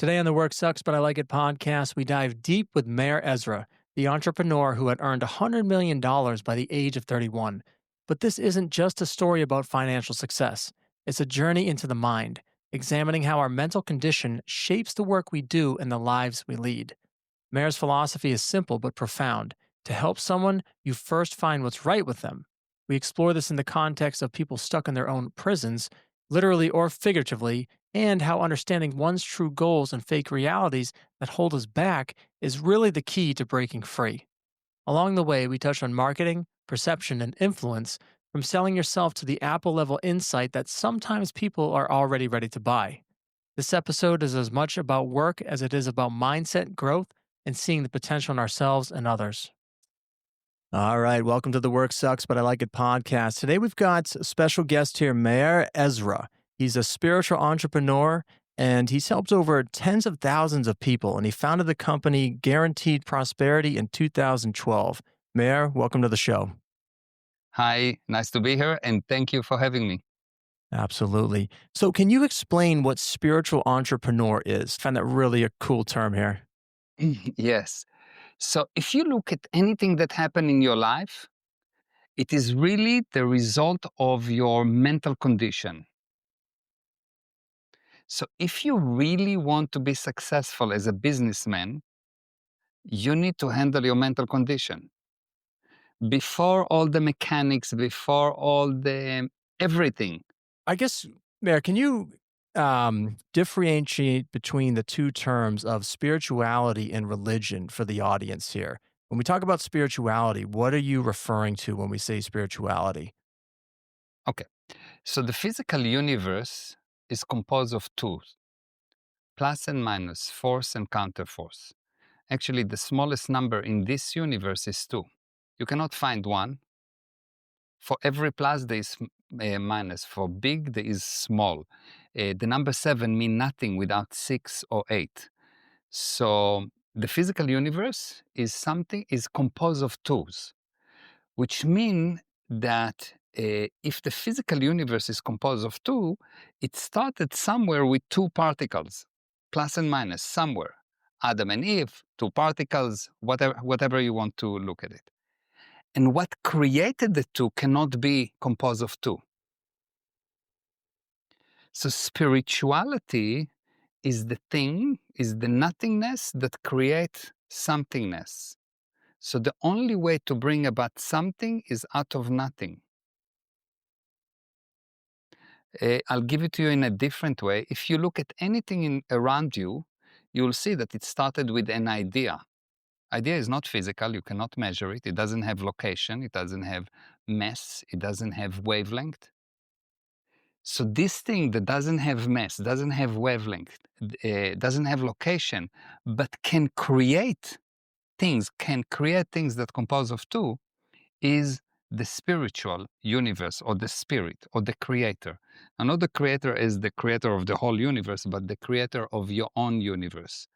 Today on the Work Sucks, But I Like It podcast, we dive deep with Meir Ezra, the entrepreneur who had earned $100 million by the age of 31. But this isn't just a story about financial success, it's a journey into the mind, examining how our mental condition shapes the work we do and the lives we lead. Meir's philosophy is simple but profound. To help someone, you first find what's right with them. We explore this in the context of people stuck in their own prisons, literally or figuratively, and how understanding one's true goals and fake realities that hold us back is really the key to breaking free. Along the way, we touch on marketing, perception, and influence, from selling yourself to the Apple level insight that sometimes people are already ready to buy. This episode is as much about work as it is about mindset growth and seeing the potential in ourselves and others. All right, welcome to the Work Sucks, But I Like It podcast. Today we've got a special guest here, Meir Ezra. He's a spiritual entrepreneur and he's helped over tens of thousands of people. And he founded the company Guaranteed Prosperity in 2012. Meir, welcome to the show. Hi, nice to be here, and thank you for having me. Absolutely. So can you explain what spiritual entrepreneur is? I find that really a cool term here. Yes. So if you look at anything that happened in your life, it is really the result of your mental condition. So if you really want to be successful as a businessman, you need to handle your mental condition. Before all the mechanics, before all the everything. I guess, Meir, can you differentiate between the two terms of spirituality and religion for the audience here? When we talk about spirituality, what are you referring to when we say spirituality? Okay. So the physical universe is composed of two, plus and minus, force and counterforce. Actually, the smallest number in this universe is 2. You cannot find one. For every plus, there is minus. For big, there is small. The number 7 means nothing without 6 or 8. So the physical universe is composed of 2s, which mean that if the physical universe is composed of 2, it started somewhere with 2 particles, plus and minus, somewhere. Adam and Eve, 2 particles, whatever you want to look at it. And what created the 2 cannot be composed of 2. So spirituality is the nothingness that creates somethingness. So the only way to bring about something is out of nothing. I'll give it to you in a different way. If you look at anything around you, you'll see that it started with an idea. Idea is not physical, you cannot measure it. It doesn't have location, it doesn't have mass, it doesn't have wavelength. So this thing that doesn't have mass, doesn't have wavelength, doesn't have location, but can create things that compose of 2, is the spiritual universe, or the spirit, or the creator. Now, not the creator as the creator of the whole universe, but the creator of your own universe.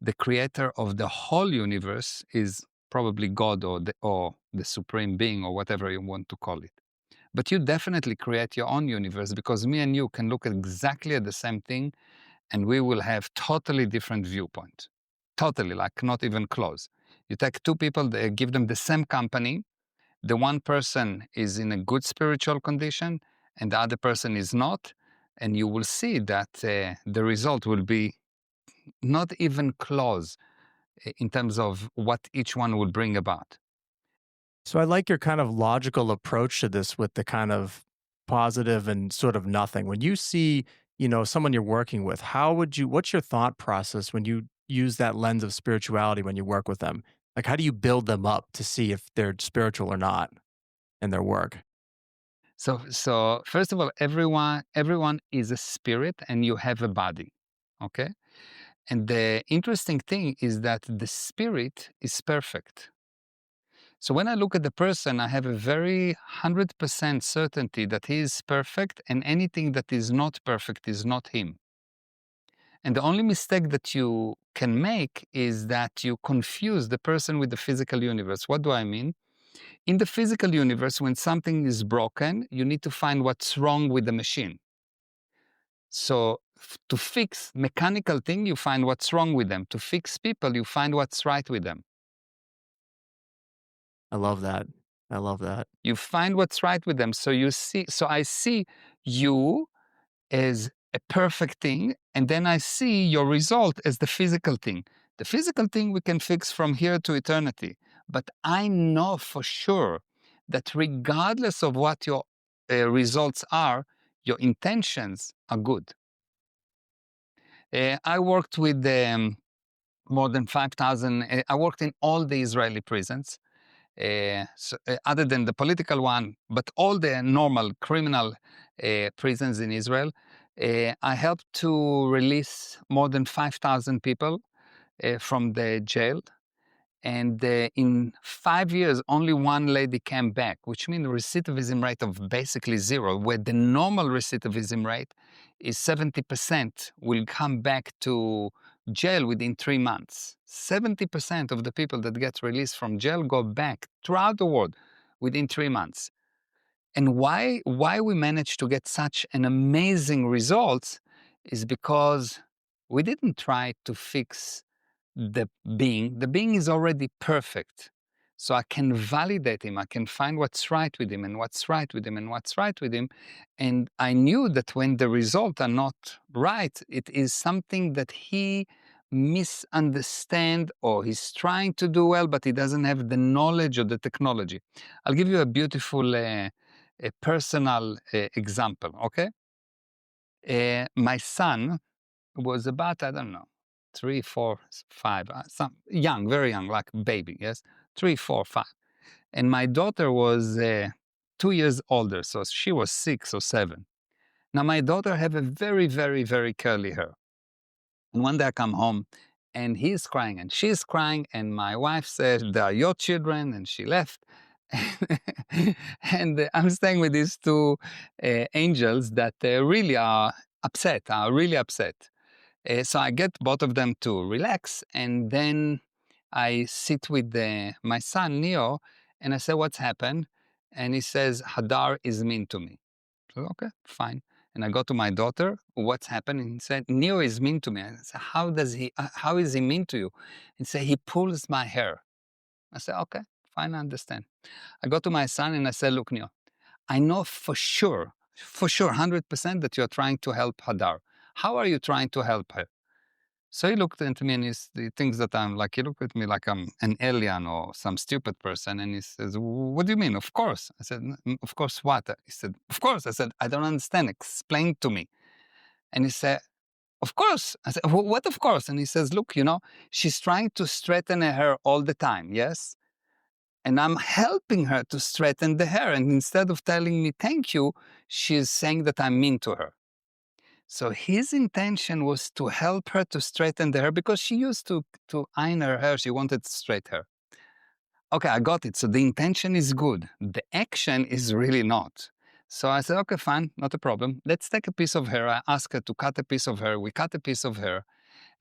The creator of the whole universe is probably God or the supreme being, or whatever you want to call it. But you definitely create your own universe, because me and you can look exactly at the same thing and we will have totally different viewpoint. Totally, like not even close. You take 2 people, they give them the same company. The one person is in a good spiritual condition and the other person is not. And you will see that the result will be not even close in terms of what each one will bring about. So I like your kind of logical approach to this with the kind of positive and sort of nothing. When you see, someone you're working with, what's your thought process when you use that lens of spirituality when you work with them? Like, how do you build them up to see if they're spiritual or not in their work? So first of all, everyone is a spirit and you have a body, okay? And the interesting thing is that the spirit is perfect. So when I look at the person, I have a very 100% certainty that he is perfect, and anything that is not perfect is not him. And the only mistake that you can make is that you confuse the person with the physical universe. What do I mean? In the physical universe, when something is broken, you need to find what's wrong with the machine. So To fix mechanical thing, you find what's wrong with them. To fix people, you find what's right with them. I love that. I love that. You find what's right with them. So I see you as a perfect thing, and then I see your result as the physical thing. The physical thing we can fix from here to eternity, but I know for sure that regardless of what your results are, your intentions are good. I worked with more than 5,000. I worked in all the Israeli prisons, other than the political one, but all the normal criminal prisons in Israel. I helped to release more than 5,000 people from the jail. And in 5 years, only one lady came back, which means a recidivism rate of basically zero, where the normal recidivism rate is 70% will come back to jail within 3 months. 70% of the people that get released from jail go back throughout the world within 3 months. And why we managed to get such an amazing results is because we didn't try to fix the being is already perfect. So I can validate him. I can find what's right with him and what's right with him and what's right with him. And I knew that when the results are not right, it is something that he misunderstand or he's trying to do well, but he doesn't have the knowledge or the technology. I'll give you a beautiful a personal example, okay? My son was about, I don't know, 3, 4, 5, some young, very young, like baby, yes? 3, 4, 5. And my daughter was 2 years older, so she was 6 or 7. Now, my daughter have a very, very, very curly hair. And one day I come home and he's crying and she's crying, and my wife said, "They are your children," and she left. And I'm staying with these two angels that really are really upset. So I get both of them to relax, and then I sit with my son, Neo, and I say, "What's happened?" And he says, "Hadar is mean to me." So, okay, fine. And I go to my daughter, "What's happened?" And he said, "Neo is mean to me." I said, how is he mean to you? He said, "He pulls my hair." I said, "Okay, fine, I understand." I go to my son and I said, "Look, Neo, I know for sure, 100% that you're trying to help Hadar. How are you trying to help her?" So he looked at me and he thinks that he looked at me like I'm an alien or some stupid person. And he says, "What do you mean? Of course." I said, Of course what?" He said, "Of course." I said, "I don't understand. Explain to me." And he said, "Of course." I said, What of course?" And he says, "Look, she's trying to straighten her hair all the time, yes? And I'm helping her to straighten the hair. And instead of telling me thank you, she's saying that I'm mean to her." So his intention was to help her to straighten the hair because she used to iron her hair. She wanted straight hair. Okay, I got it. So the intention is good. The action is really not. So I said, "Okay, fine, not a problem. Let's take a piece of hair." I asked her to cut a piece of hair. We cut a piece of hair.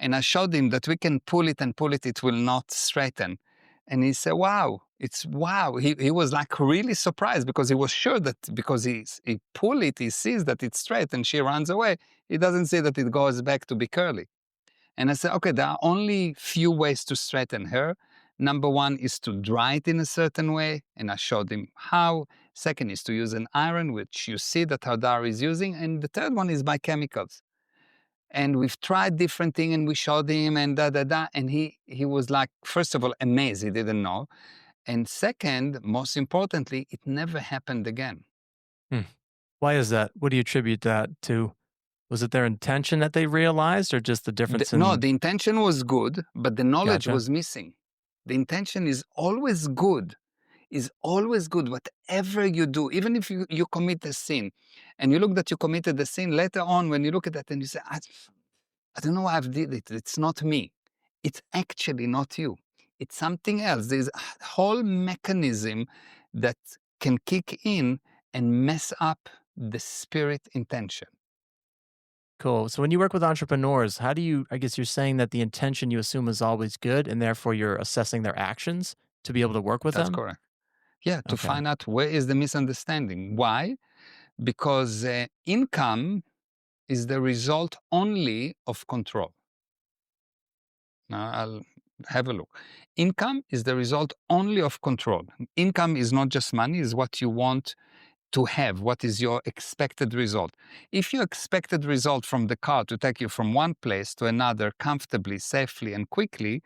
And I showed him that we can pull it and pull it, it will not straighten. And he said, "Wow, it's wow." He was like really surprised because he was sure that because he pull it, he sees that it's straight and she runs away. He doesn't see that it goes back to be curly. And I said, "Okay, there are only few ways to straighten hair. Number one is to dry it in a certain way." And I showed him how. Second is to use an iron, which you see that Hadar is using. And the third one is by chemicals. And we've tried different things and we showed him and da da da. And he was like, first of all, amazed. He didn't know. And second, most importantly, it never happened again. Hmm. Why is that? What do you attribute that to? Was it their intention that they realized or just the difference No, in the intention was good, but the knowledge gotcha? was missing. The intention is always good, whatever you do, even if you commit a sin and you look that you committed the sin later on, when you look at that and you say, I don't know why I've did it. It's not me. It's actually not you. It's something else. There's a whole mechanism that can kick in and mess up the spirit intention. Cool. So when you work with entrepreneurs, how do you I guess you're saying that the intention you assume is always good and therefore you're assessing their actions to be able to work with That's them? correct. Yeah, to Okay. find out where is the misunderstanding. Why? Because income is the result only of control. Now I'll have a look. Income is the result only of control. Income is not just money, is what you want to have. What is your expected result? If your expected result from the car to take you from one place to another comfortably, safely, and quickly,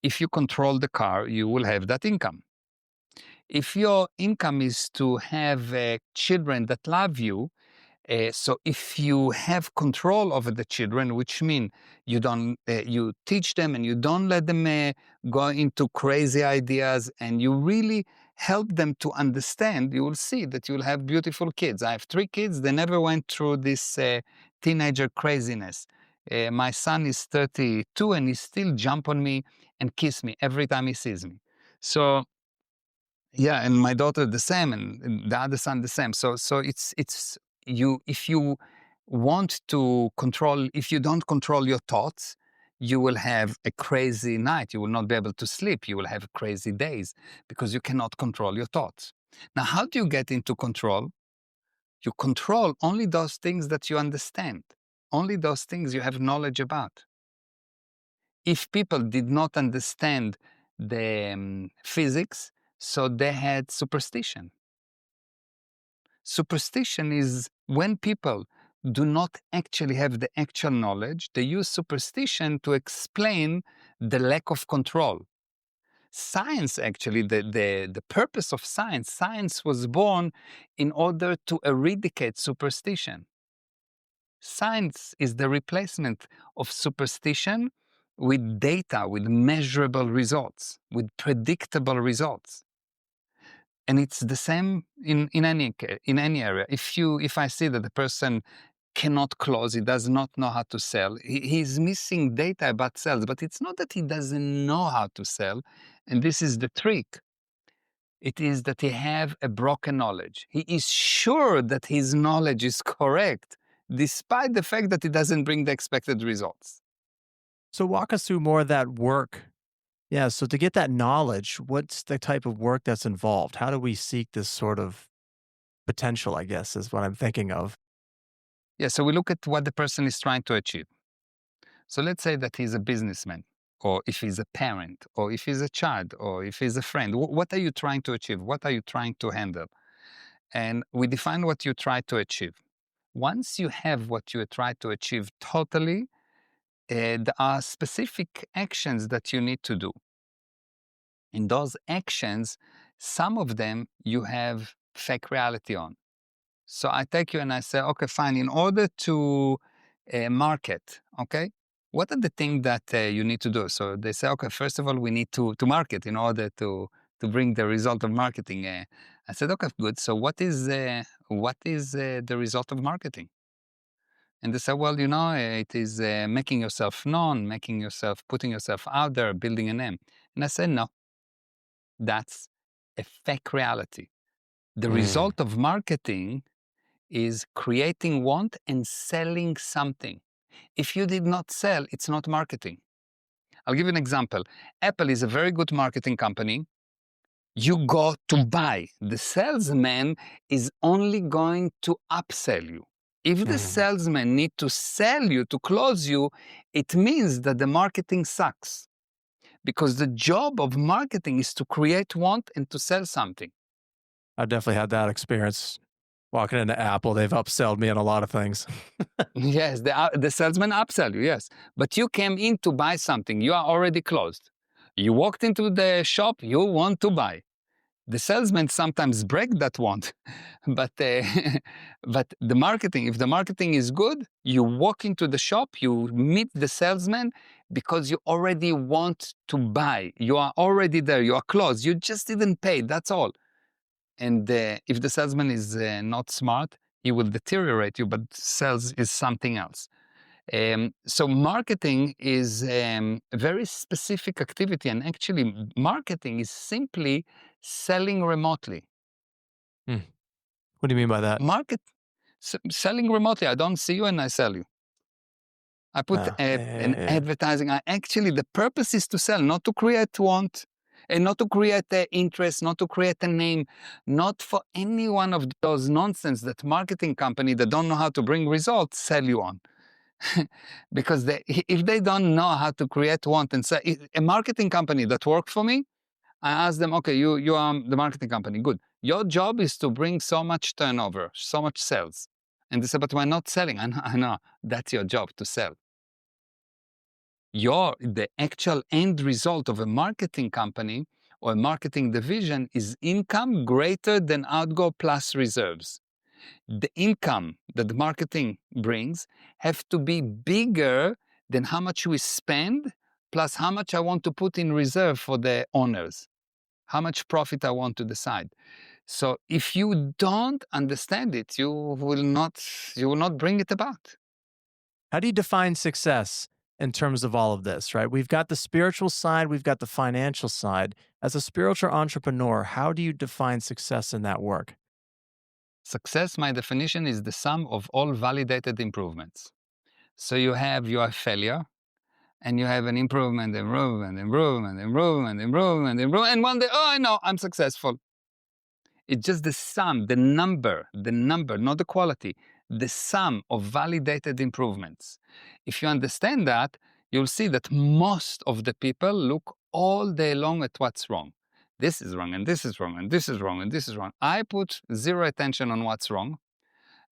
if you control the car, you will have that income. If your income is to have children that love you, so if you have control over the children, which means you don't, you teach them and you don't let them go into crazy ideas, and you really help them to understand, you will see that you'll have beautiful kids. I have 3 kids; they never went through this teenager craziness. My son is 32, and he still jump on me and kiss me every time he sees me. So yeah, and my daughter the same, and the other son the same. So it's you. If you want to control, if you don't control your thoughts, you will have a crazy night. You will not be able to sleep. You will have crazy days because you cannot control your thoughts. Now, how do you get into control? You control only those things that you understand, only those things you have knowledge about. If people did not understand the physics, so they had superstition. Superstition is when people do not actually have the actual knowledge, they use superstition to explain the lack of control. Science, actually, the purpose of science, science was born in order to eradicate superstition. Science is the replacement of superstition with data, with measurable results, with predictable results. And it's the same in any area. If I see that the person cannot close, he does not know how to sell, he's missing data about sales, but it's not that he doesn't know how to sell, and this is the trick. It is that he have a broken knowledge. He is sure that his knowledge is correct, despite the fact that it doesn't bring the expected results. So walk us through more of that work. Yeah. So to get that knowledge, what's the type of work that's involved? How do we seek this sort of potential, I guess, is what I'm thinking of. Yeah, so we look at what the person is trying to achieve. So let's say that he's a businessman, or if he's a parent, or if he's a child, or if he's a friend. What are you trying to achieve? What are you trying to handle? And we define what you try to achieve. Once you have what you try to achieve totally, there are specific actions that you need to do. In those actions, some of them you have fake reality on. So I take you and I say, okay, fine. In order to market, okay, what are the things that you need to do? So they say, okay, first of all, we need to market in order to bring the result of marketing. I said, okay, good. So what is the result of marketing? And they say, well, it is making yourself known, putting yourself out there, building a name. And I said, no, that's a fake reality. The Mm. result of marketing is creating want and selling something. If you did not sell, it's not marketing. I'll give you an example. Apple is a very good marketing company. You go to buy. The salesman is only going to upsell you. If the Mm. salesman need to sell you, to close you, it means that the marketing sucks. Because the job of marketing is to create want and to sell something. I've definitely had that experience walking into Apple. They've upsold me on a lot of things. Yes, the salesman upsell you, yes. But you came in to buy something, you are already closed. You walked into the shop, you want to buy. The salesman sometimes break that want, but but the marketing, if the marketing is good, you walk into the shop, you meet the salesman because you already want to buy. You are already there, you are closed, you just didn't pay, that's all. And if the salesman is not smart, he will deteriorate you, but sales is something else. So marketing is a very specific activity, and actually marketing is simply selling remotely. Mm. What do you mean by that? Market selling remotely. I don't see you and I sell you. I put Yeah, yeah, an yeah. advertising. Actually, the purpose is to sell, not to create want. And not to create interest, not to create a name, not for any one of those nonsense that marketing company that don't know how to bring results sell you on. Because if they don't know how to create want and sell, a marketing company that worked for me, I asked them, okay, you are the marketing company, good. Your job is to bring so much turnover, so much sales. And they said, but we're not selling. I know, that's your job, to sell. The actual end result of a marketing company or a marketing division is income greater than outgo plus reserves. The income that the marketing brings have to be bigger than how much we spend plus how much I want to put in reserve for the owners, how much profit I want to decide. So if you don't understand it, you will not bring it about. How do you define success in terms of all of this, right? We've got the spiritual side, we've got the financial side. As a spiritual entrepreneur, how do you define success in that work? Success, my definition, is the sum of all validated improvements. So you have your failure, and you have an improvement, and one day, oh, I know, I'm successful. It's just the sum, the number, not the quality, the sum of validated improvements. If you understand that, you'll see that most of the people look all day long at what's wrong. This is wrong, and this is wrong, and this is wrong, and this is wrong. I put zero attention on what's wrong,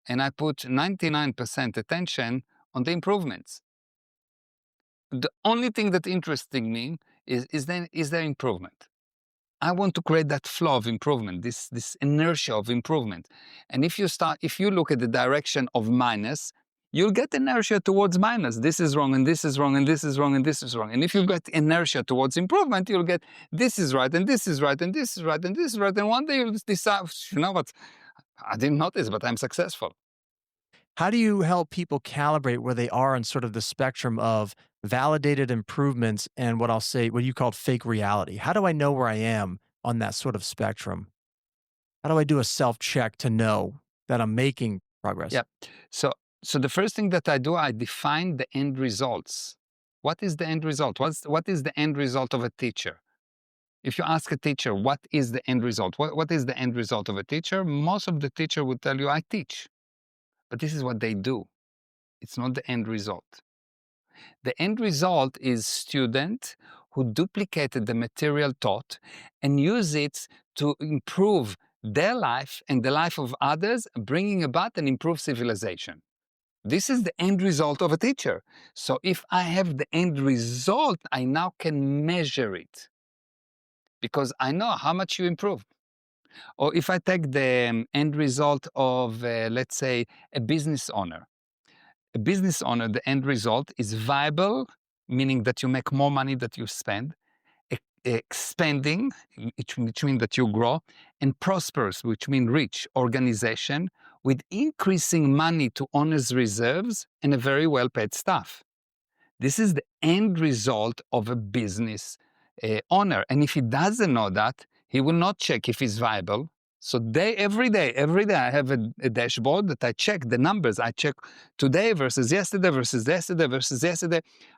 and I put 99% attention on the improvements. The only thing that interesting me is there improvement. I want to create that flow of improvement, this inertia of improvement. And if you look at the direction of minus, you'll get inertia towards minus. This is wrong, and this is wrong, and this is wrong, and this is wrong. And if you get inertia towards improvement, you'll get this is right, and this is right, and this is right, and this is right. And one day you'll decide, you know what, I didn't notice, but I'm successful. How do you help people calibrate where they are in sort of the spectrum of validated improvements and what I'll say, what you called fake reality? How do I know where I am on that sort of spectrum? How do I do a self check to know that I'm making progress? Yeah. So the first thing that I do, I define the end results. What is the end result? What is the end result of a teacher? If you ask a teacher, what is the end result? What is the end result of a teacher? Most of the teacher would tell you, I teach. But this is what they do. It's not the end result. The end result is student who duplicated the material taught and use it to improve their life and the life of others, bringing about an improved civilization. This is the end result of a teacher. So if I have the end result, I now can measure it because I know how much you improved. Or if I take the end result of, let's say, a business owner. A business owner, the end result is viable, meaning that you make more money that you spend, expanding, which means that you grow, and prosperous, which means rich organization with increasing money to owners' reserves and a very well-paid staff. This is the end result of a business owner. And if he doesn't know that, he will not check if he's viable. So every day, I have a dashboard that I check the numbers. I check today versus yesterday,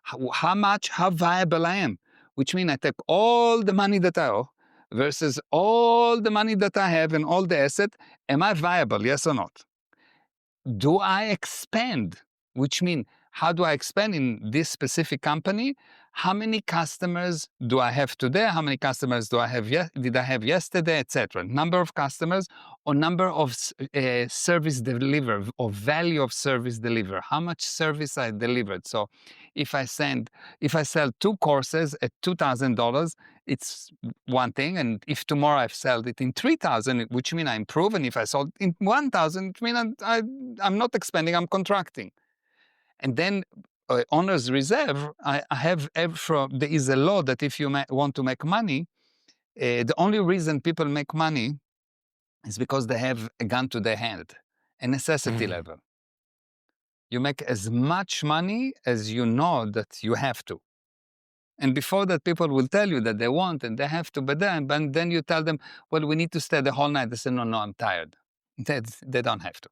how viable I am. Which means I take all the money that I owe versus all the money that I have and all the asset. Am I viable, yes or not? Do I expand? Which means, how do I expand in this specific company? How many customers do I have today? How many customers did I have yesterday, etc. Number of customers or number of service delivered or value of service delivered. How much service I delivered. So if I sell 2 courses at $2,000, it's one thing. And if tomorrow I've sold it in 3,000, which means I improve. And if I sold in 1,000, it means I'm not expanding, I'm contracting. And then owner's reserve, I have, there is a law that if you want to make money, the only reason people make money is because they have a gun to their hand, a necessity level. You make as much money as you know that you have to. And before that, people will tell you that they want and they have to, but then you tell them, well, we need to stay the whole night. They say, no, I'm tired. They don't have to.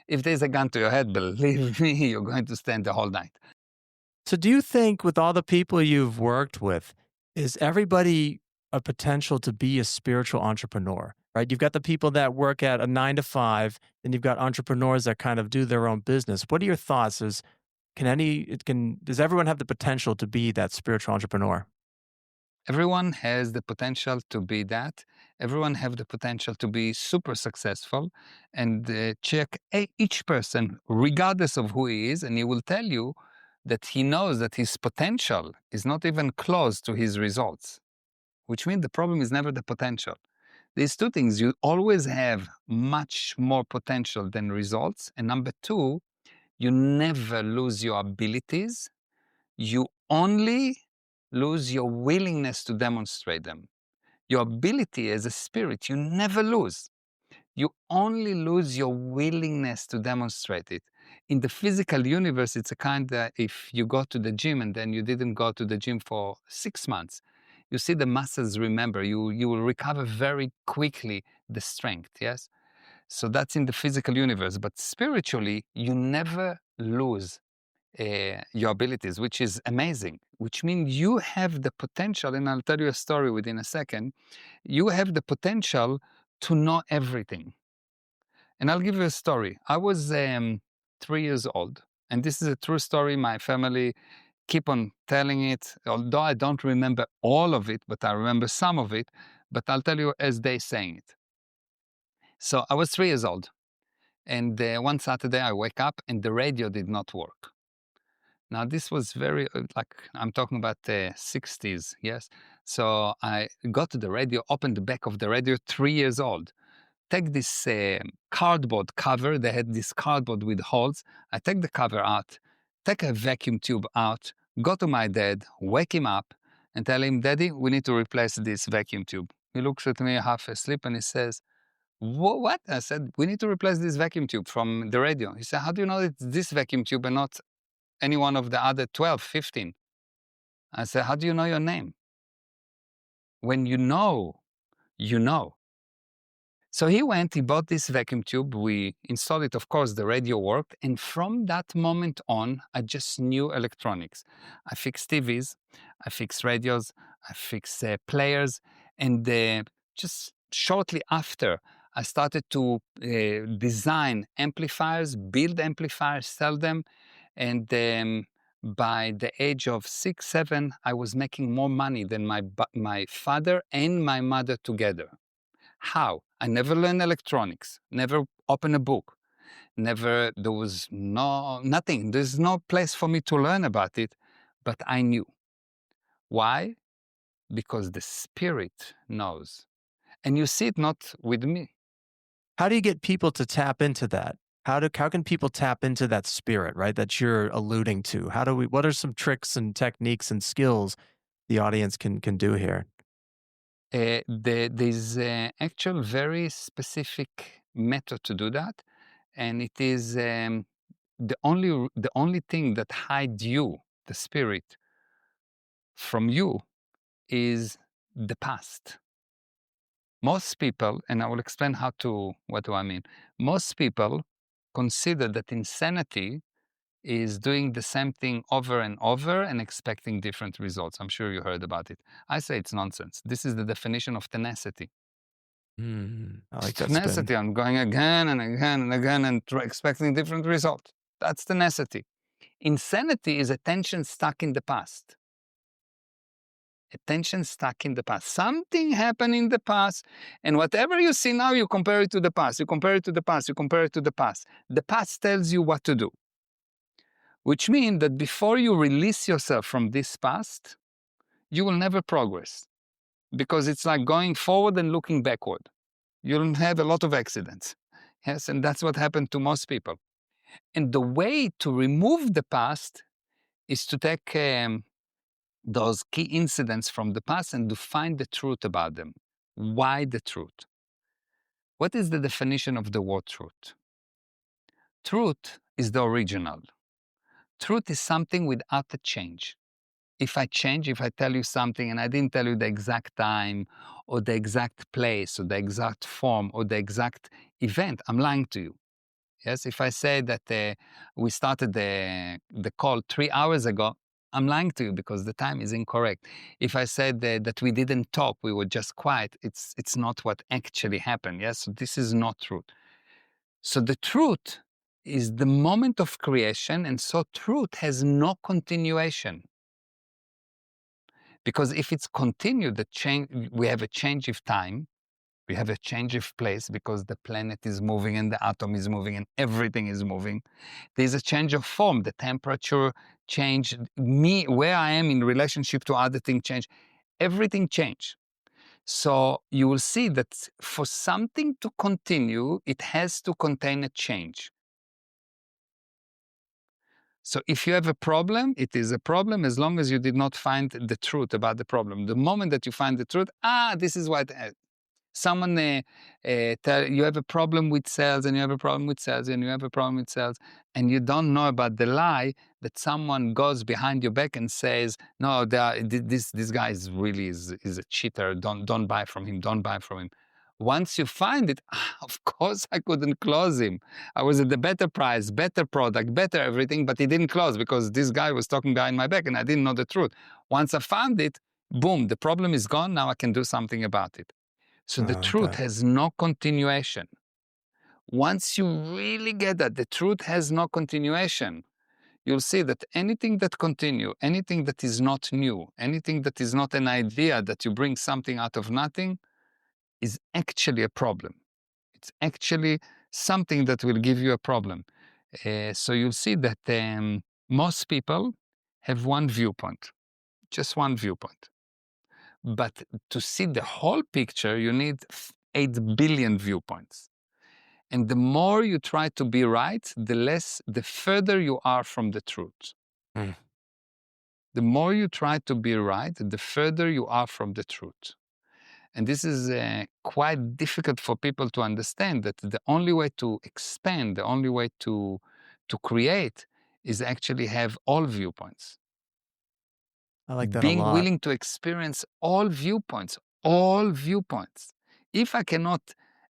If there's a gun to your head, believe me, you're going to stand the whole night. So, do you think with all the people you've worked with, is everybody a potential to be a spiritual entrepreneur, right? You've got the people that work at a 9 to 5, and you've got entrepreneurs that kind of do their own business. What are your thoughts? Does everyone have the potential to be that spiritual entrepreneur? Everyone has the potential to be that. Everyone have the potential to be super successful. And check each person, regardless of who he is, and he will tell you that he knows that his potential is not even close to his results, which means the problem is never the potential. These two things, you always have much more potential than results. And number two, you never lose your abilities. You only lose your willingness to demonstrate them. Your ability as a spirit, you never lose. You only lose your willingness to demonstrate it. In the physical universe, it's a kind of, if you go to the gym and then you didn't go to the gym for 6 months, you see the muscles remember, you will recover very quickly the strength, yes? So that's in the physical universe. But spiritually, you never lose your abilities, which is amazing, which means you have the potential, and I'll tell you a story within a second, you have the potential to know everything. And I'll give you a story. I was 3 years old, and this is a true story. My family keep on telling it, although I don't remember all of it, but I remember some of it, but I'll tell you as they saying it. So I was 3 years old, and one Saturday I wake up and the radio did not work. Now, this was very, like, I'm talking about the 60s, yes? So I got to the radio, opened the back of the radio, 3 years old. Take this cardboard cover, they had this cardboard with holes. I take the cover out, take a vacuum tube out, go to my dad, wake him up, and tell him, Daddy, we need to replace this vacuum tube. He looks at me half asleep and he says, What? I said, we need to replace this vacuum tube from the radio. He said, how do you know it's this vacuum tube and not any one of the other 12, 15? I said, how do you know your name? When you know, you know. So he went, he bought this vacuum tube, we installed it, of course, the radio worked, and from that moment on, I just knew electronics. I fixed TVs, I fixed radios, I fixed players, and just shortly after, I started to design amplifiers, build amplifiers, sell them, and by the age of 6, 7, I was making more money than my father and my mother together. How? I never learned electronics, never opened a book, there was nothing. There's no place for me to learn about it, but I knew. Why? Because the spirit knows. And you see it not with me. How do you get people to tap into that? How can people tap into that spirit, right, that you're alluding to? What are some tricks and techniques and skills the audience can do here? There's actual very specific method to do that, and it is the only thing that hides you, the spirit, from you is the past. Most people, and I will explain what do I mean. Most people consider that insanity is doing the same thing over and over and expecting different results. I'm sure you heard about it. I say it's nonsense. This is the definition of tenacity. I like that spin. Tenacity, I'm going again and again and again and expecting different results. That's tenacity. Insanity is attention stuck in the past. Attention stuck in the past. Something happened in the past, and whatever you see now, you compare it to the past. You compare it to the past. You compare it to the past. The past tells you what to do, which means that before you release yourself from this past, you will never progress, because it's like going forward and looking backward. You'll have a lot of accidents. Yes, and that's what happened to most people. And the way to remove the past is to take those key incidents from the past and to find the truth about them. Why the truth? What is the definition of the word truth? Truth is the original. Truth is something without a change. If I tell you something and I didn't tell you the exact time or the exact place or the exact form or the exact event, I'm lying to you. Yes, if I say that we started the call 3 hours ago, I'm lying to you because the time is incorrect. If I said that we didn't talk, we were just quiet, it's not what actually happened. Yes, so this is not truth. So the truth is the moment of creation, and so truth has no continuation. Because if it's continued, the change, we have a change of time, we have a change of place because the planet is moving and the atom is moving and everything is moving. There's a change of form, the temperature change, me, where I am in relationship to other things change, everything change. So you will see that for something to continue, it has to contain a change. So if you have a problem, it is a problem as long as you did not find the truth about the problem. The moment that you find the truth, this is what someone tell you have a problem with sales, and you have a problem with sales, and you have a problem with sales, and you don't know about the lie that someone goes behind your back and says, no, this guy is really is a cheater. Don't buy from him. Don't buy from him. Once you find it, of course I couldn't close him. I was at the better price, better product, better everything, but he didn't close because this guy was talking behind my back and I didn't know the truth. Once I found it, boom, the problem is gone. Now I can do something about it. So the Oh, truth okay. has no continuation. Once you really get that, the truth has no continuation, you'll see that anything that continue, anything that is not new, anything that is not an idea that you bring something out of nothing is actually a problem. It's actually something that will give you a problem. So you'll see that most people have one viewpoint, just one viewpoint. But to see the whole picture, you need 8 billion viewpoints. And the more you try to be right, the further you are from the truth. Mm. The more you try to be right, the further you are from the truth. And this is quite difficult for people to understand that the only way to expand, the only way to create is actually have all viewpoints. I like that a Being lot. willing to experience all viewpoints, all viewpoints. If I cannot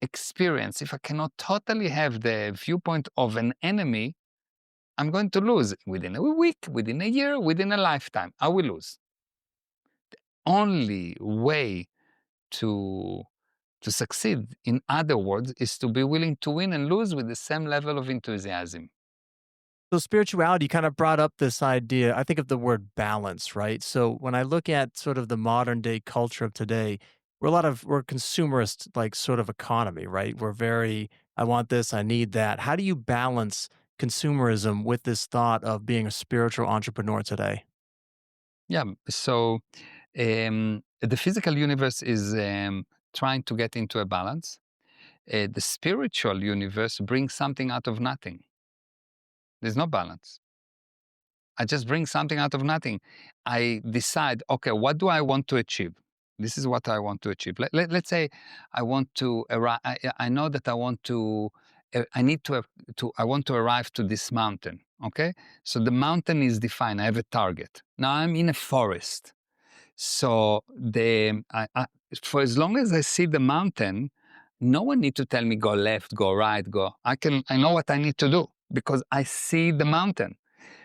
experience, if I cannot totally have the viewpoint of an enemy, I'm going to lose within a week, within a year, within a lifetime. I will lose. Only way to to succeed, in other words, is to be willing to win and lose with the same level of enthusiasm. So spirituality kind of brought up this idea. I think of the word balance, right? So when I look at sort of the modern day culture of today, we're consumerist like sort of economy, right? We're very I want this, I need that. How do you balance consumerism with this thought of being a spiritual entrepreneur today? Yeah. So the physical universe is trying to get into a balance. The spiritual universe brings something out of nothing. There's no balance. I just bring something out of nothing. I decide, okay, what do I want to achieve? This is what I want to achieve. Let's say I want to arrive. I know that I want to. I need I want to arrive to this mountain. Okay, so the mountain is defined. I have a target. Now I'm in a forest. So for as long as I see the mountain, no one need to tell me go left, go right, go. I know what I need to do because I see the mountain.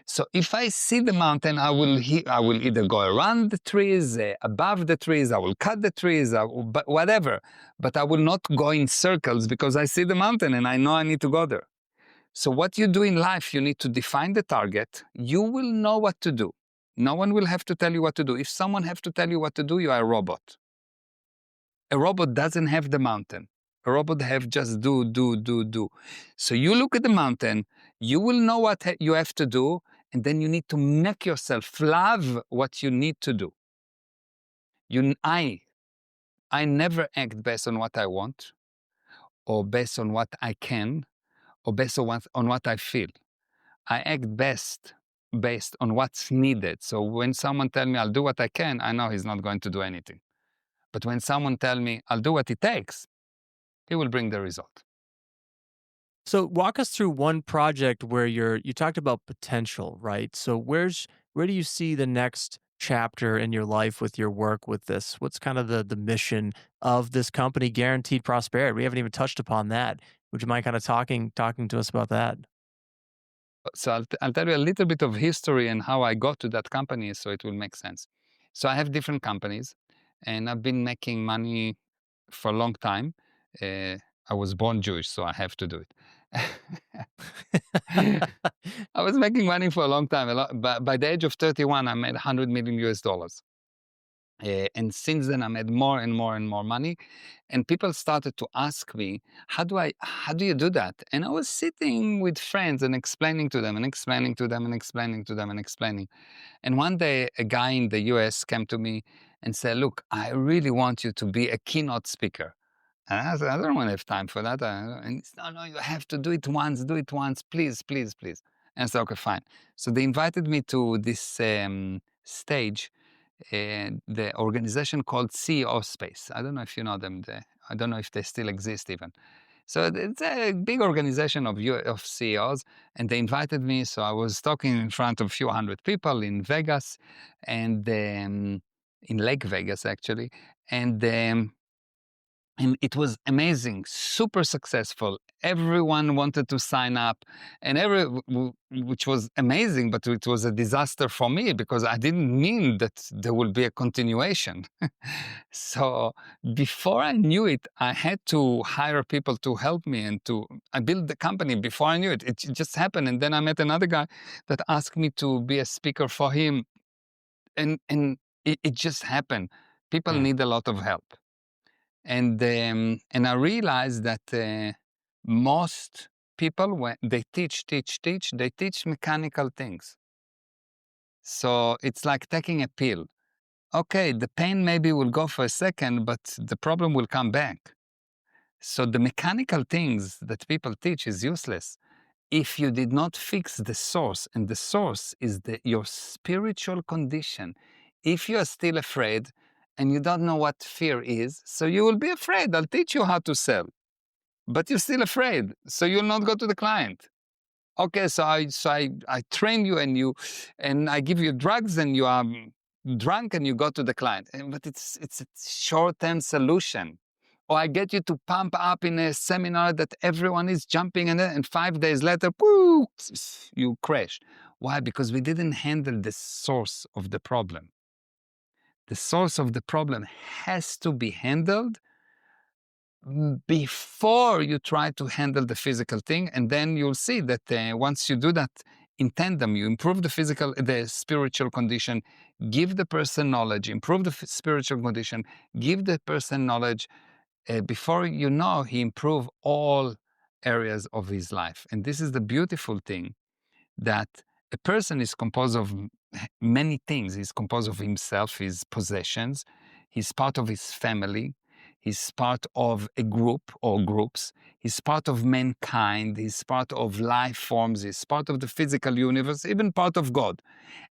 So if I see the mountain, I will either go around the trees, above the trees, I will cut the trees, but whatever. But I will not go in circles because I see the mountain and I know I need to go there. So what you do in life, you need to define the target. You will know what to do. No one will have to tell you what to do. If someone have to tell you what to do, you are a robot. A robot doesn't have the mountain. A robot have just do, do, do, do. So you look at the mountain, you will know what you have to do, and then you need to make yourself love what you need to do. You, I never act based on what I want, or based on what I can, or based on what I feel. I act best based on what's needed. So when someone tell me I'll do what I can, I know he's not going to do anything. But when someone tell me I'll do what it takes, he will bring the result. So walk us through one project where you talked about potential, right? So where do you see the next chapter in your life with your work with this? What's kind of the mission of this company, Guaranteed Prosperity? We haven't even touched upon that. Would you mind kind of talking to us about that? So I'll tell you a little bit of history and how I got to that company so it will make sense. So I have different companies and I've been making money for a long time. Uh, I was born Jewish, so I have to do it. I was making money for a long time. But by the age of 31, I made 100 million US dollars. And since then, I made more and more and more money. And people started to ask me, how do you do that? And I was sitting with friends and explaining to them and explaining to them and explaining to them and explaining. And one day, a guy in the US came to me and said, look, I really want you to be a keynote speaker. And I said, I don't want to have time for that. And he said, no, you have to do it once, please, please, please. And I said, okay, fine. So they invited me to this stage, the organization called CEO Space. I don't know if you know them. I don't know if they still exist even. So it's a big organization of CEOs, and they invited me. So I was talking in front of a few hundred people in Vegas, and in Lake Vegas actually, and and it was amazing, super successful. Everyone wanted to sign up, and which was amazing, but it was a disaster for me because I didn't mean that there will be a continuation. So before I knew it, I had to hire people to help me I built the company before I knew it. It just happened. And then I met another guy that asked me to be a speaker for him. And it just happened. People Yeah. need a lot of help. And I realized that most people, when they teach, they teach mechanical things. So it's like taking a pill. Okay, the pain maybe will go for a second, but the problem will come back. So the mechanical things that people teach is useless if you did not fix the source, and the source is your spiritual condition. If you are still afraid and you don't know what fear is, so you will be afraid. I'll teach you how to sell, but you're still afraid, so you'll not go to the client. Okay, so I train you and I give you drugs and you are drunk and you go to the client. But it's a short-term solution. Or I get you to pump up in a seminar that everyone is jumping in it, and 5 days later, poof, you crash. Why? Because we didn't handle the source of the problem. The source of the problem has to be handled before you try to handle the physical thing, and then you'll see that once you do that in tandem, you improve the spiritual condition, give the person knowledge, improve the spiritual condition, give the person knowledge. Before you know, he improve all areas of his life. And this is the beautiful thing, that a person is composed of many things. He's composed of himself, his possessions, he's part of his family, he's part of a group or groups, he's part of mankind, he's part of life forms, he's part of the physical universe, even part of God.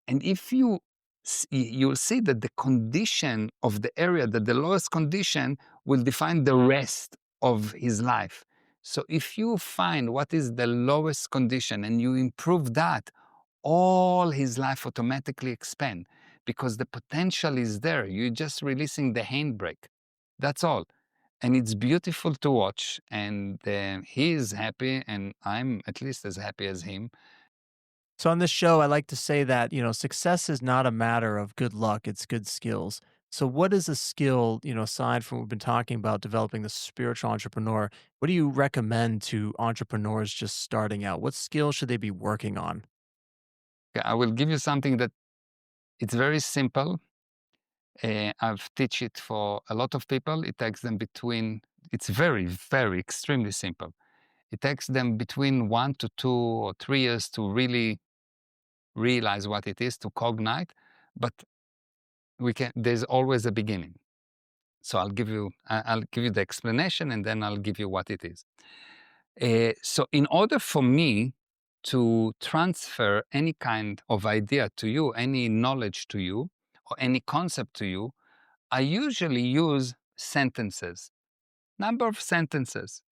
And if you'll see that the condition of the area, that the lowest condition will define the rest of his life. So if you find what is the lowest condition and you improve that, all his life automatically expand because the potential is there. You're just releasing the handbrake. That's all. And it's beautiful to watch. And he is happy, and I'm at least as happy as him. So on this show, I like to say that, success is not a matter of good luck, it's good skills. So what is a skill, aside from what we've been talking about developing the spiritual entrepreneur, what do you recommend to entrepreneurs just starting out? What skills should they be working on? Okay, I will give you something that it's very simple. I've teach it for a lot of people. It takes them it's very, very extremely simple. It takes them between 1 to 2 or 3 years to really realize what it is, to cognite, but there's always a beginning. So I'll give you the explanation, and then I'll give you what it is. So in order for me to transfer any kind of idea to you, any knowledge to you, or any concept to you, I usually use sentences, number of sentences.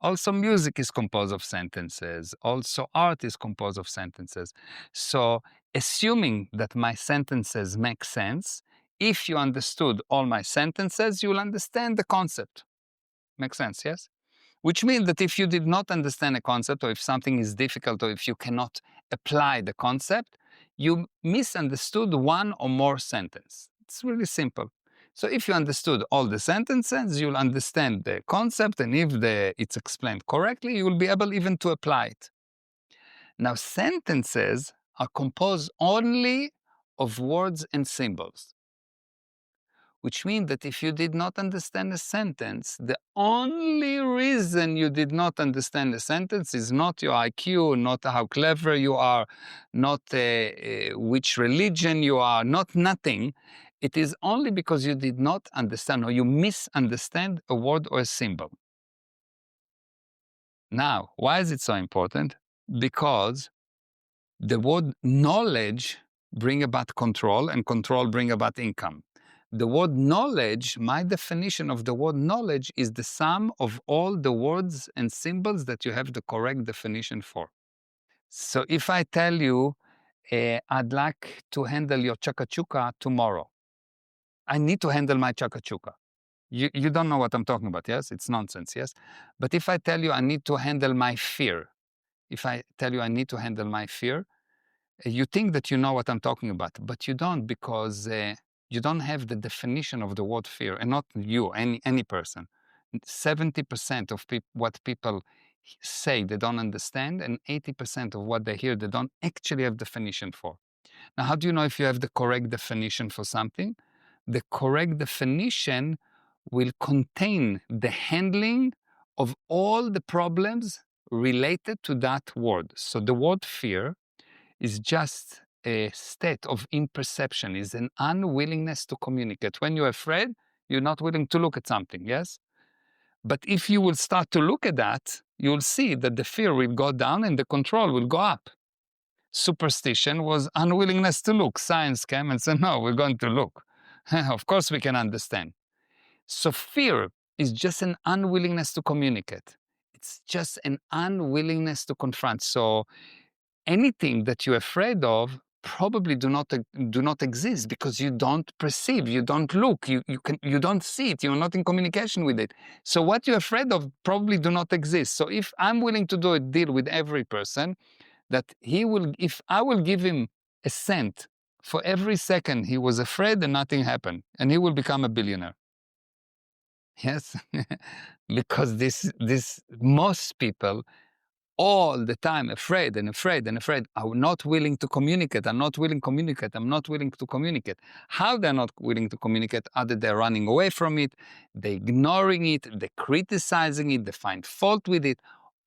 Also, music is composed of sentences. Also, art is composed of sentences. So, assuming that my sentences make sense, if you understood all my sentences, you'll understand the concept. Makes sense, yes? which means that if you did not understand a concept, or if something is difficult, or if you cannot apply the concept, you misunderstood one or more sentence. It's really simple. So if you understood all the sentences, you'll understand the concept, and if it's explained correctly, you will be able even to apply it. Now, sentences are composed only of words and symbols, which means that if you did not understand a sentence, the only reason you did not understand a sentence is not your IQ, not how clever you are, not which religion you are, not nothing. It is only because you did not understand, or you misunderstand a word or a symbol. Now, why is it so important? Because the word knowledge bring about control, and control bring about income. The word knowledge, my definition of the word knowledge is the sum of all the words and symbols that you have the correct definition for. So if I tell you, I'd like to handle your chakachuka tomorrow, I need to handle my chakachuka. You don't know what I'm talking about, yes? It's nonsense, yes? But if I tell you I need to handle my fear, if I tell you I need to handle my fear, you think that you know what I'm talking about, but you don't, because you don't have the definition of the word fear, and not you, any person. 70% of what people say they don't understand, and 80% of what they hear they don't actually have definition for. Now, how do you know if you have the correct definition for something? The correct definition will contain the handling of all the problems related to that word. So the word fear is just a state of imperception, is an unwillingness to communicate. When you're afraid, you're not willing to look at something, yes? But if you will start to look at that, you'll see that the fear will go down and the control will go up. Superstition was unwillingness to look. Science came and said, no, we're going to look. Of course we can understand. So fear is just an unwillingness to communicate. It's just an unwillingness to confront. So anything that you're afraid of probably do not exist, because you don't perceive, you don't look, you don't see it, you're not in communication with it. So what you're afraid of probably do not exist. So if I'm willing to do a deal with every person, that if I will give him a cent for every second he was afraid and nothing happened, and he will become a billionaire. Yes, because this most people all the time afraid and afraid and afraid, are not willing to communicate, I'm not willing to communicate, I'm not willing to communicate. How they're not willing to communicate? Either they're running away from it, they're ignoring it, they're criticizing it, they find fault with it.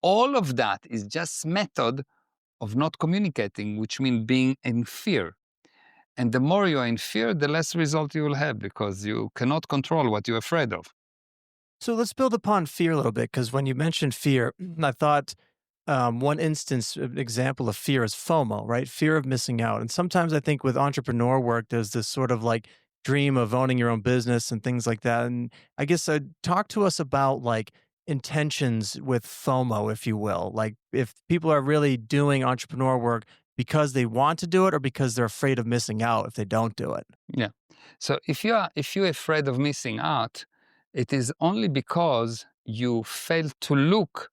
All of that is just method of not communicating, which means being in fear. And the more you're in fear, the less result you will have, because you cannot control what you're afraid of. So let's build upon fear a little bit, because when you mentioned fear, I thought one instance, an example of fear is FOMO, right? Fear of missing out. And sometimes I think with entrepreneur work, there's this sort of like dream of owning your own business and things like that. And I guess talk to us about like intentions with FOMO, if you will. Like if people are really doing entrepreneur work because they want to do it, or because they're afraid of missing out if they don't do it. Yeah. So if you're afraid of missing out, it is only because you fail to look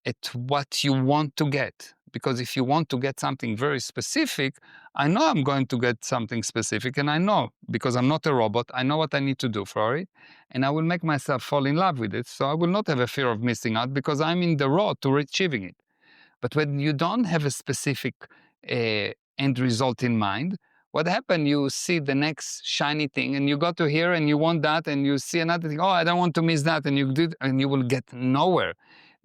at what you want to get. Because if you want to get something very specific, I know I'm going to get something specific, and I know, because I'm not a robot, I know what I need to do for it, and I will make myself fall in love with it. So I will not have a fear of missing out, because I'm in the road to achieving it. But when you don't have a specific end result in mind, what happened? You see the next shiny thing, and you go to here, and you want that, and you see another thing. Oh, I don't want to miss that, and you do, and you will get nowhere,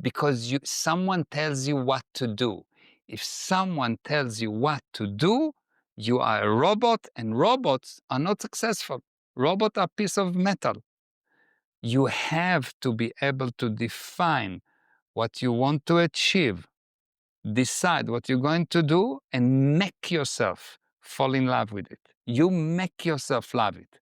because someone tells you what to do. If someone tells you what to do, you are a robot, and robots are not successful. Robots are a piece of metal. You have to be able to define what you want to achieve, decide what you're going to do, and make yourself fall in love with it. You make yourself love it.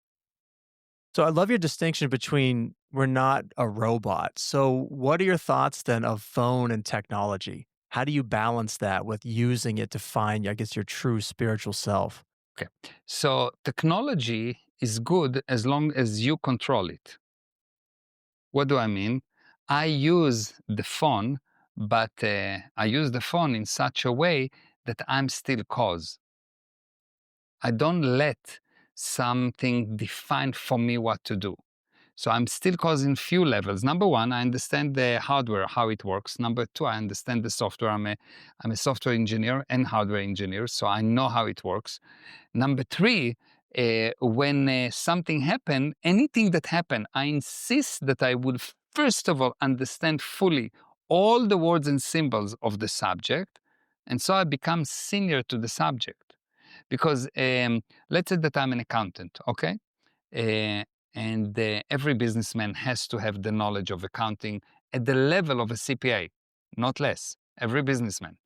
So I love your distinction between we're not a robot. So what are your thoughts then of phone and technology? How do you balance that with using it to find, I guess, your true spiritual self? Okay. So technology is good as long as you control it. What do I mean? I use the phone, but I use the phone in such a way that I'm still cause. I don't let something define for me what to do. So I'm still causing few levels. Number one, I understand the hardware, how it works. Number two, I understand the software. I'm a software engineer and hardware engineer, so I know how it works. Number three, when something happen, anything that happen, I insist that I will first of all understand fully all the words and symbols of the subject, and so I become senior to the subject. Because let's say that I'm an accountant, okay? Uh, and every businessman has to have the knowledge of accounting at the level of a CPA, not less. Every businessman.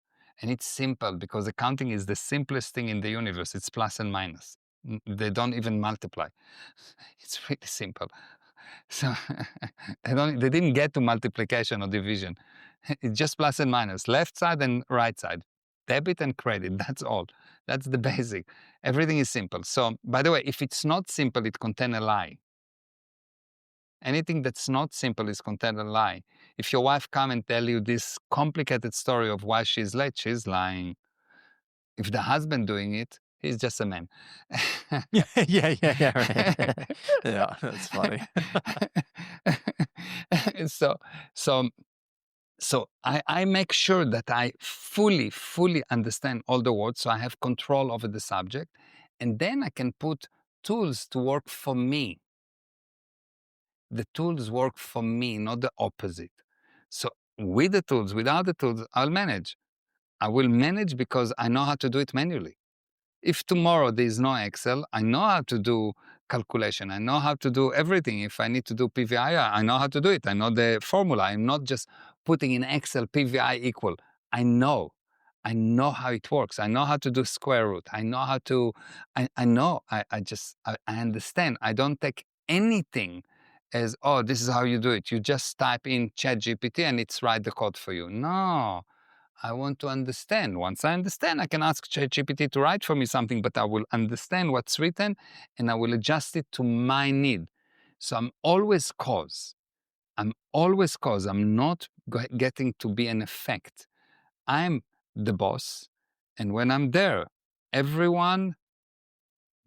And it's simple because accounting is the simplest thing in the universe. It's plus and minus. They don't even multiply. It's really simple. So they didn't get to multiplication or division. It's just plus and minus, left side and right side, debit and credit. That's all. That's the basic. Everything is simple. So, by the way, if it's not simple, it contains a lie. Anything that's not simple is content a lie. If your wife come and tell you this complicated story of why she's late, she's lying. If the husband doing it, he's just a man. Yeah, yeah, yeah, yeah, right. Yeah, that's funny. so, so, so I make sure that I fully understand all the words, so I have control over the subject, and then I can put tools to work for me. The tools work for me, not the opposite. So with the tools, without the tools, I'll manage. I will manage because I know how to do it manually. If tomorrow there is no Excel, I know how to do calculation. I know how to do everything. If I need to do PVI, I know how to do it. I know the formula. I'm not just putting in Excel PVI equal. I know. I know how it works. I know how to do square root. I know how to, I know, I understand. I don't take anything as, oh, this is how you do it. You just type in ChatGPT and it's write the code for you. No, I want to understand. Once I understand, I can ask ChatGPT to write for me something, but I will understand what's written and I will adjust it to my need. So I'm always cause. I'm always cause. I'm not getting to be an effect. I'm the boss. And when I'm there, everyone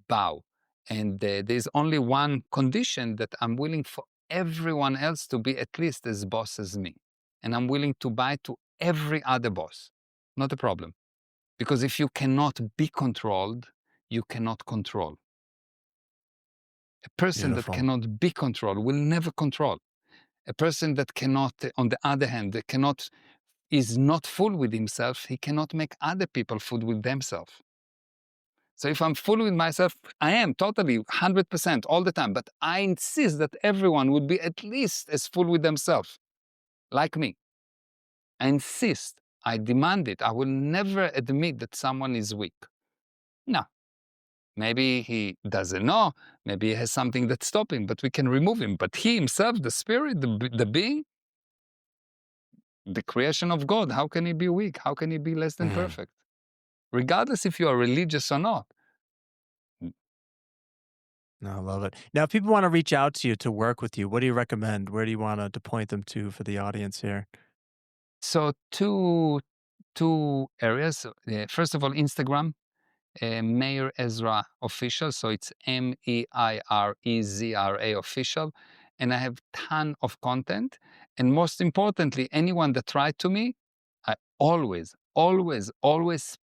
bow. And there's only one condition, that I'm willing for everyone else to be at least as boss as me. And I'm willing to bow to every other boss. Not a problem. Because if you cannot be controlled, you cannot control. A person that Beautiful. cannot be controlled will never control. A person that cannot, on the other hand, that cannot, is not full with himself, he cannot make other people full with themselves. So if I'm full with myself, I am totally 100% all the time, but I insist that everyone would be at least as full with themselves, like me. I insist, I demand it. I will never admit that someone is weak. No. Maybe he doesn't know, maybe he has something that's stopping, but we can remove him. But he himself, the spirit, the being, the creation of God, how can he be weak? How can he be less than Mhm. perfect? Regardless if you are religious or not. No, I love it. Now, if people want to reach out to you to work with you, what do you recommend? Where do you want to point them to for the audience here? So two areas. First of all, Instagram, Meir Ezra official. So it's Meirezra official, and I have ton of content. And most importantly, anyone that write to me, I always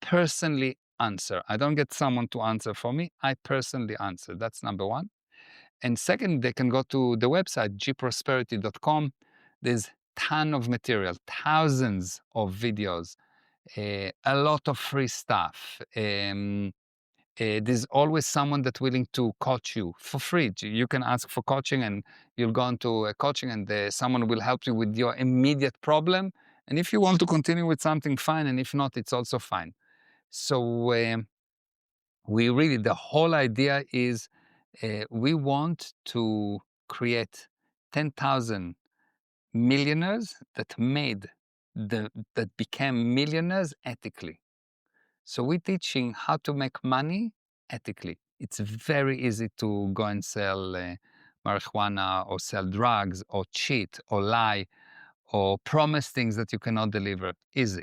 personally answer. I don't get someone to answer for me. I personally answer. That's number one. And second, they can go to the website gprosperity.com. There's ton of material, thousands of videos, a lot of free stuff. There's always someone that's willing to coach you for free. You can ask for coaching and you'll go into a coaching and someone will help you with your immediate problem. And if you want to continue with something, fine. And if not, it's also fine. So we really, the whole idea is we want to create 10,000 millionaires that became millionaires ethically. So we're teaching how to make money ethically. It's very easy to go and sell marijuana or sell drugs or cheat or lie or promise things that you cannot deliver. Easy.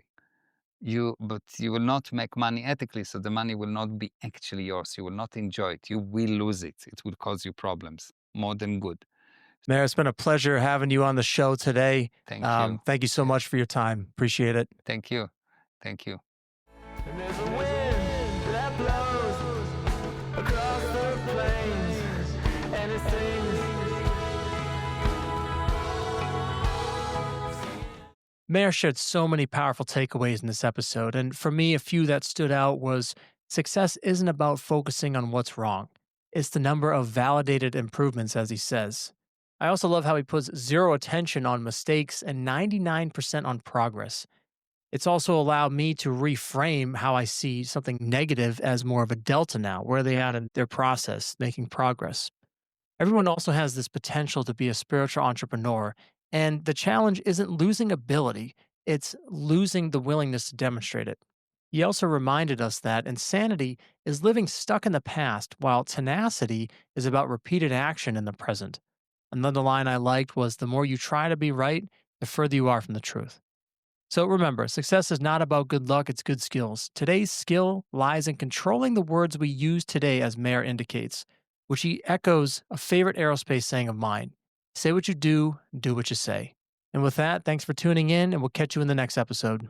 But you will not make money ethically, so the money will not be actually yours. You will not enjoy it. You will lose it. It will cause you problems more than good. Mayor, it's been a pleasure having you on the show today. Thank you. Thank you so much for your time. Appreciate it. Thank you. Thank you. And there's a wind that blows across the plains, and it sings. Mayor shared so many powerful takeaways in this episode, and for me, a few that stood out was success isn't about focusing on what's wrong. It's the number of validated improvements, as he says. I also love how he puts zero attention on mistakes and 99% on progress. It's also allowed me to reframe how I see something negative as more of a delta now, where are they at in their process, making progress. Everyone also has this potential to be a spiritual entrepreneur, and the challenge isn't losing ability, it's losing the willingness to demonstrate it. He also reminded us that insanity is living stuck in the past, while tenacity is about repeated action in the present. Another line I liked was the more you try to be right, the further you are from the truth. So remember, success is not about good luck, it's good skills. Today's skill lies in controlling the words we use today, as Mayer indicates, which he echoes a favorite aerospace saying of mine: say what you do what you say. And with that, thanks for tuning in, and we'll catch you in the next episode.